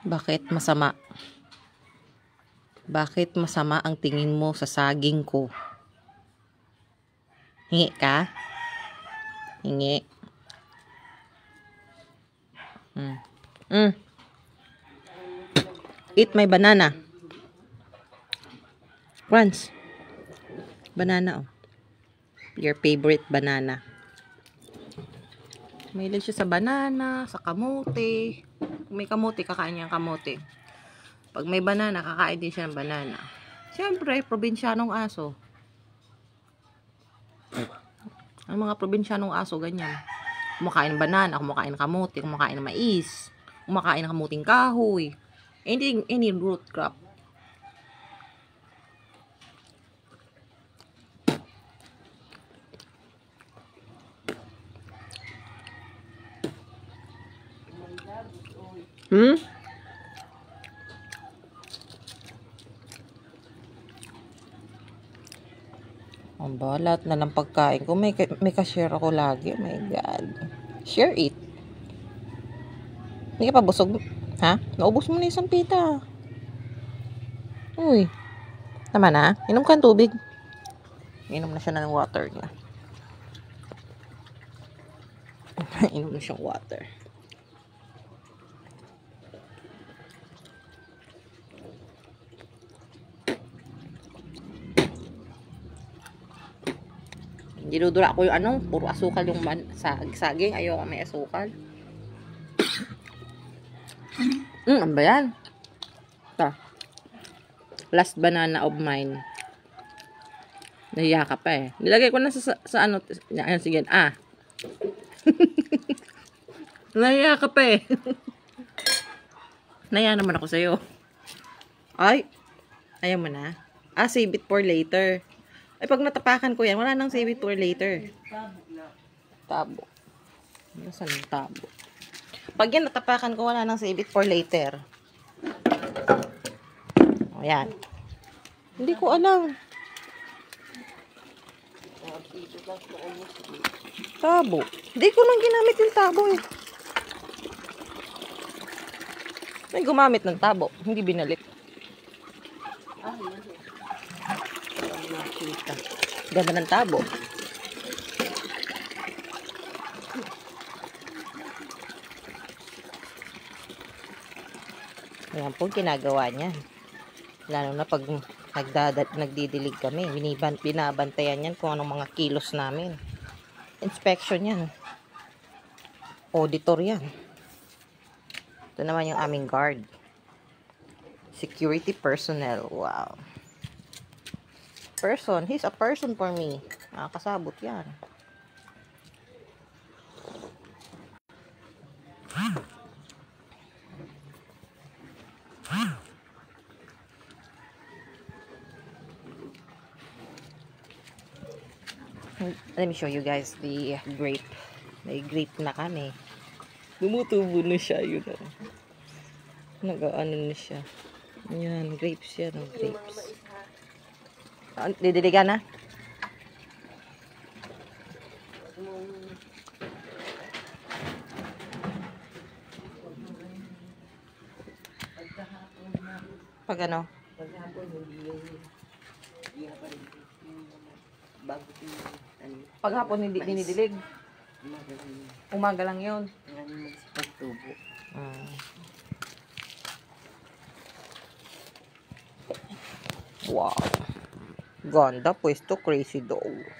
Bakit masama? Bakit masama ang tingin mo sa saging ko? Hingi ka? Hingi. Eat my banana. Franz. Banana, oh. Your favorite banana. Mahilig siya sa banana, sa kamote. Kung may kamote, kakain niya ang kamote. Pag may banana, kakain din siya ng banana. Siyempre, probinsyanong aso. Ang mga probinsyanong aso, ganyan. Kumakain ng banana, kumakain ng kamote, kumakain ng mais, kumakain ng kamuting kahoy. Any root crop. Ang balat na ng pagkain ko. May ka-share ako lagi. Oh my God. Share it. Hindi ka pa busog? Ha? Naubos mo na isang pita. Uy. Tama na? Inom ka ng tubig. Inom na siya ng water niya. Inom na siyang water. Dinudura ko yung puro asukal yung saging. Ayoko may asukal. Ano ba yan? Ito. Last banana of mine. Nahiya ka pa eh. Nilagay ko na sa ano. Ayan, sige. Nahiya ka pa eh. Nahiya naman ako sa'yo. Ay. Ayaw mo na. Save it for later. Ay, pag natapakan ko yan, wala nang save it for later. Tabo. Nasaan yung tabo? Pag yan natapakan ko, wala nang save it for later. O, yan. Hindi ko alam. Tabo. Hindi ko nang ginamit yung tabo eh. May gumamit ng tabo. Hindi binalik. Ganda ng tabo. Ayan po ginagawa niya. Lalo na pag nagdidilig kami. Binabantayan yan kung anong mga kilos namin. Inspection yan. Auditor yan. Ito naman yung aming guard. Security personnel. Wow. Person. He's a person for me. Nakakasabot yan. Let me show you guys the grape. May grape na kami. Tumutubo na siya. Yun. Nag-ano na siya. Yan. Grapes yan. Grapes. Didiligan na? Pag ano? Paghapon hindi dinidilig. Umaga lang yun. Wow. Ganda, pwesto, crazy dog.